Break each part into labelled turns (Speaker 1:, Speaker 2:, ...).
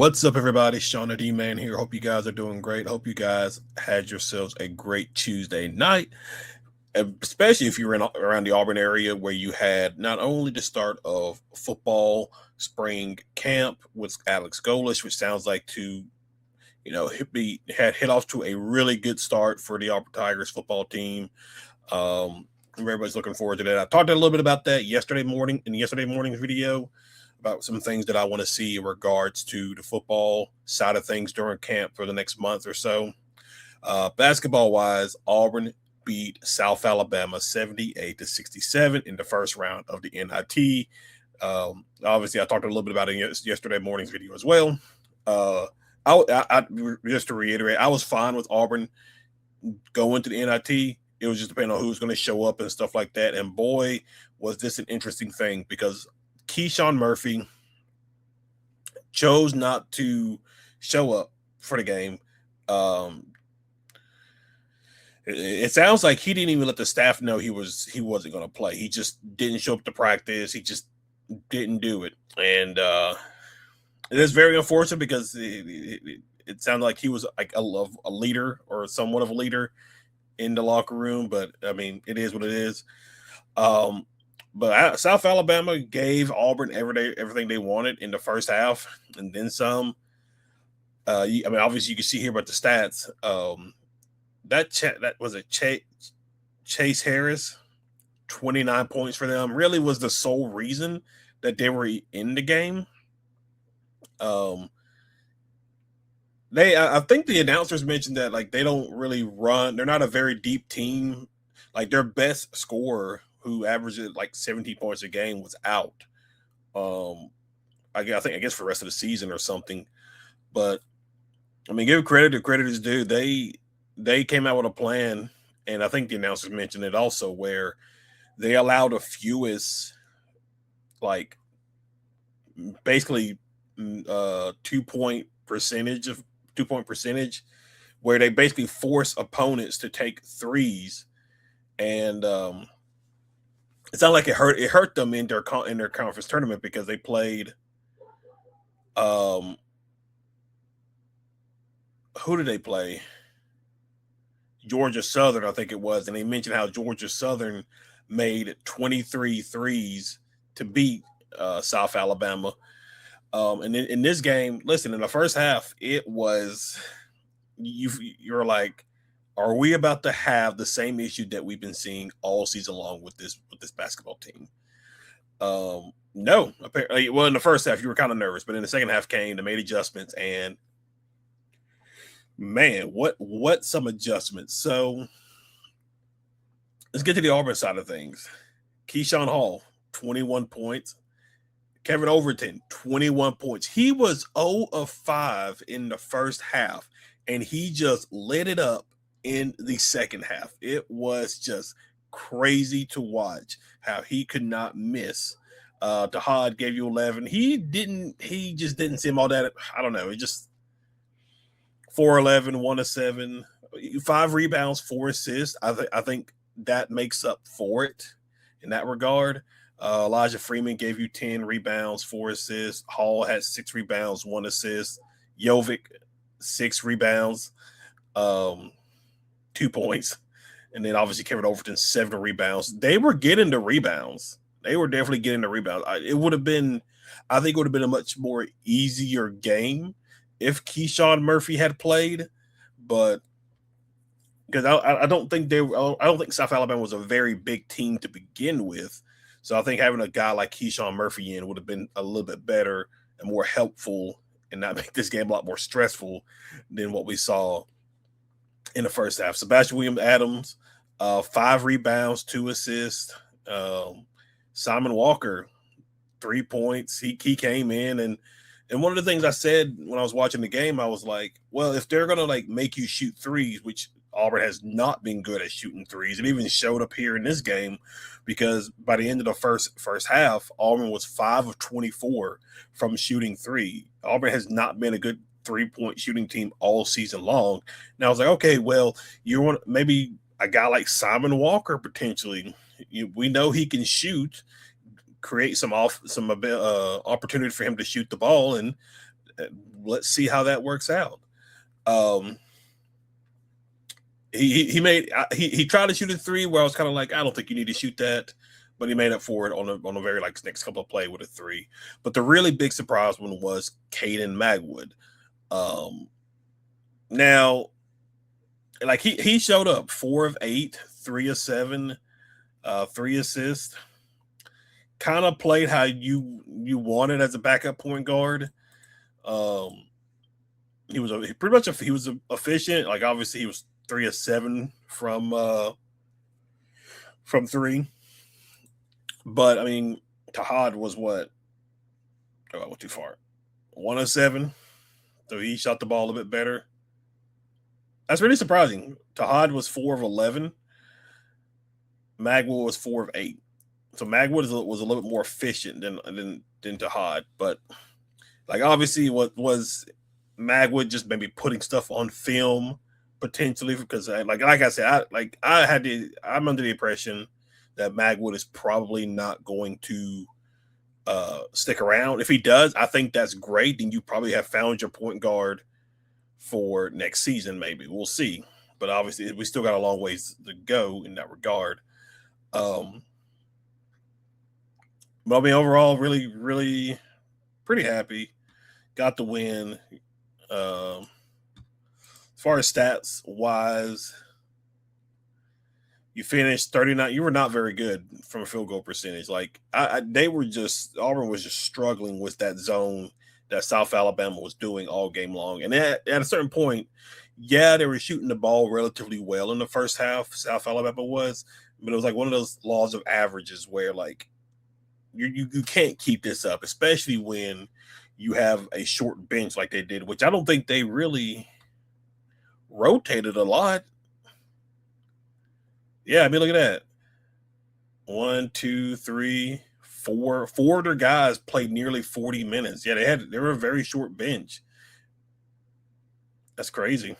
Speaker 1: What's up, everybody? Sean the D-Man here. Hope you guys are doing great. Hope you guys had yourselves a great Tuesday night, especially if you were around the Auburn area where you had not only the start of football spring camp with Alex Golish, which sounds like had hit off to a really good start for the Auburn Tigers football team. Everybody's looking forward to that. I talked a little bit about that yesterday morning's video about some things that I want to see in regards to the football side of things during camp for the next month or so. Basketball wise, Auburn beat South Alabama 78-67 in the first round of the NIT. Obviously, I talked a little bit about it in yesterday morning's video as well. Just to reiterate, I was fine with Auburn going to the NIT. It was just depending on who's going to show up and stuff like that. And boy, was this an interesting thing because Keyshawn Murphy chose not to show up for the game. It sounds like he didn't even let the staff know he wasn't going to play. He just didn't show up to practice. He just didn't do it, and it is very unfortunate because it sounded like he was like a leader or somewhat of a leader in the locker room. But I mean, it is what it is. But South Alabama gave Auburn everything they wanted in the first half, and then some. Obviously, you can see here about the stats. That was a Chase Harris, 29 points for them. Really was the sole reason that they were in the game. I think the announcers mentioned that like they don't really run. They're not a very deep team. Like their best scorer, who averaged like 17 points a game, was out. I guess for the rest of the season or something. But I mean, give credit to credit is due. They came out with a plan, and I think the announcers mentioned it also, where they allowed the fewest, like basically 2-point percentage, where they basically force opponents to take threes, and it sounded like it hurt them in their conference tournament because they played. Who did they play? Georgia Southern, I think it was, and they mentioned how Georgia Southern made 23 threes to beat South Alabama. And in this game, listen, in the first half, it was you're like, are we about to have the same issue that we've been seeing all season long with this basketball team? No, apparently. Well, in the first half, you were kind of nervous, but in the second half came, they made adjustments, and man, what some adjustments. So let's get to the Auburn side of things. Keyshawn Hall, 21 points. Kevin Overton, 21 points. He was 0 of 5 in the first half, and he just lit it up in the second half. It was just crazy to watch how he could not miss. Dahad gave you 11. He just didn't seem all that. I don't know. It just 4-11, 1 of 7, 5 rebounds, 4 assists. I think that makes up for it in that regard. Elijah Freeman gave you 10 rebounds, 4 assists. Hall had 6 rebounds, 1 assist. Jovic, 6 rebounds, 2 points. And then obviously Kevin Overton, 7 rebounds. They were getting the rebounds. They were definitely getting the rebounds. I think it would have been a much more easier game if Keyshawn Murphy had played, but because I don't think South Alabama was a very big team to begin with. So I think having a guy like Keyshawn Murphy in would have been a little bit better and more helpful and not make this game a lot more stressful than what we saw in the first half. Sebastian Williams-Adams, 5 rebounds, 2 assists. Simon Walker, 3 points. He came in, and one of the things I said when I was watching the game, I was like, well, if they're gonna like make you shoot threes, which Auburn has not been good at shooting threes, it even showed up here in this game because by the end of the first half, Auburn was 5 of 24 from shooting three. Auburn has not been a good 3-point shooting team all season long. And I was like, okay, well, you want maybe a guy like Simon Walker potentially. We know he can shoot, create some opportunity for him to shoot the ball, and let's see how that works out. Um, he tried to shoot a three where I was kind of like, I don't think you need to shoot that, but he made up for it on a very like next couple of play with a three. But the really big surprise one was Caden Magwood. Um, now, like he showed up 4 of 8, 3 of 7, 3 assists. Kind of played how you wanted as a backup point guard. He was efficient. Like obviously he was 3 of 7 from three. But I mean, Tahad was what? Oh, I went too far. 1 of 7. So he shot the ball a bit better. That's really surprising. Tahad was 4 of 11. Magwood was 4 of 8. So Magwood was a little bit more efficient than Tahad. But like obviously what was Magwood just maybe putting stuff on film potentially because like I said, I'm under the impression that Magwood is probably not going to stick around. If he does, I think that's great. Then you probably have found your point guard for next season. Maybe we'll see. But obviously, we still got a long ways to go in that regard. But I mean, overall, really, really pretty happy. Got the win. As far as stats wise, you finished 39. You were not very good from a field goal percentage. Like Auburn was just struggling with that zone that South Alabama was doing all game long. And at a certain point, yeah, they were shooting the ball relatively well in the first half. South Alabama was, but it was like one of those laws of averages where like you can't keep this up, especially when you have a short bench like they did, which I don't think they really rotated a lot. Yeah, I mean, look at that. 1, 2, 3, 4. 4 of their guys played nearly 40 minutes. Yeah, they were a very short bench. That's crazy.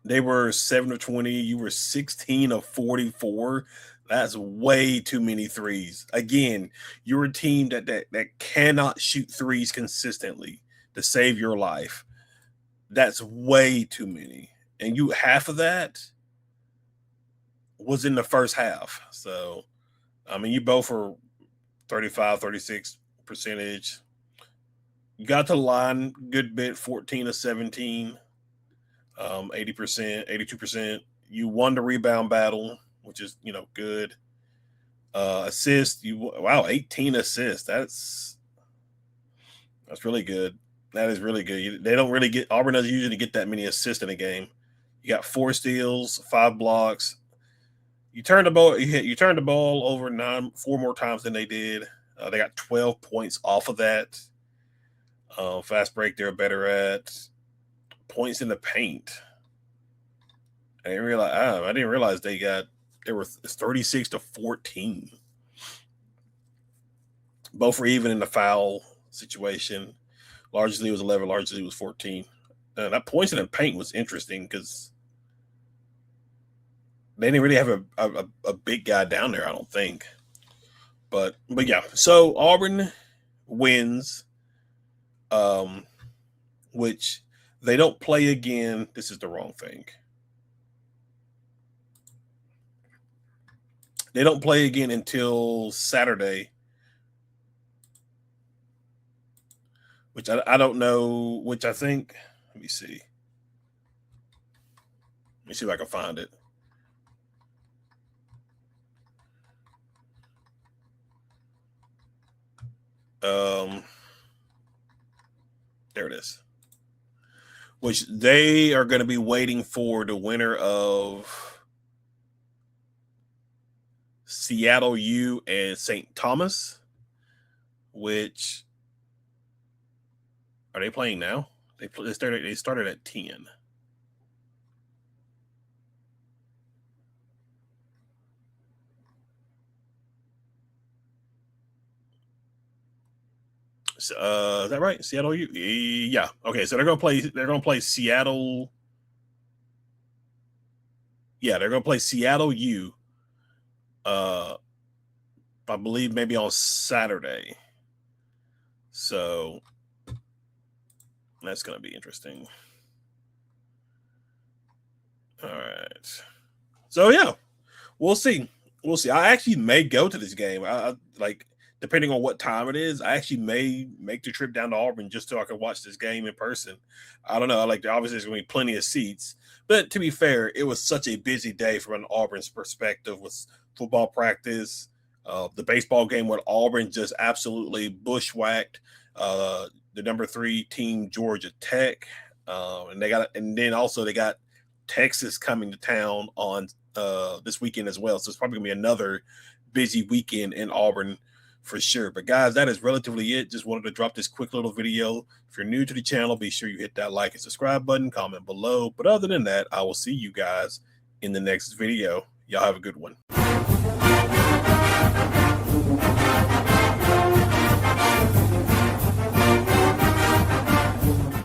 Speaker 1: They were 7 of 20. You were 16 of 44. That's way too many threes. Again, you're a team that cannot shoot threes consistently to save your life. That's way too many. And half of that was in the first half. So, I mean, you both were 35, 36 percentage. You got to the line good bit, 14 of 17, 80%, 82%. You won the rebound battle, which is, good. Assist, 18 assists. That's really good. That is really good. They don't really get, Auburn doesn't usually get that many assists in a game. You got 4 steals, 5 blocks. You turned the ball over 4 more times than they did. They got 12 points off of that. Fast break they're better at. Points in the paint. I didn't realize they were 36 to 14. Both were even in the foul situation. Largely it was 11, largely it was 14. That points in the paint was interesting because they didn't really have a big guy down there, I don't think. But yeah, so Auburn wins, which they don't play again. This is the wrong thing. They don't play again until Saturday, which I don't know, which I think, let me see. Let me see if I can find it. There it is. Which they are going to be waiting for the winner of Seattle U and St. Thomas, which are they playing now? They started at 10. Is that right? Seattle U? Yeah. Okay, so they're gonna play Seattle. Yeah, they're gonna play Seattle U. I believe maybe on Saturday. So that's going to be interesting. All right. So yeah, we'll see. We'll see. I actually may go to this game. I like, depending on what time it is, I actually may make the trip down to Auburn just so I can watch this game in person. I don't know. Like, obviously there's gonna be plenty of seats, but to be fair, it was such a busy day from an Auburn's perspective with football practice. The baseball game with Auburn just absolutely bushwhacked the number 3 team, Georgia Tech, and then also they got Texas coming to town on this weekend as well. So it's probably gonna be another busy weekend in Auburn for sure. But guys, that is relatively it. Just wanted to drop this quick little video. If you're new to the channel, be sure you hit that like and subscribe button, comment below. But other than that, I will see you guys in the next video. Y'all have a good one.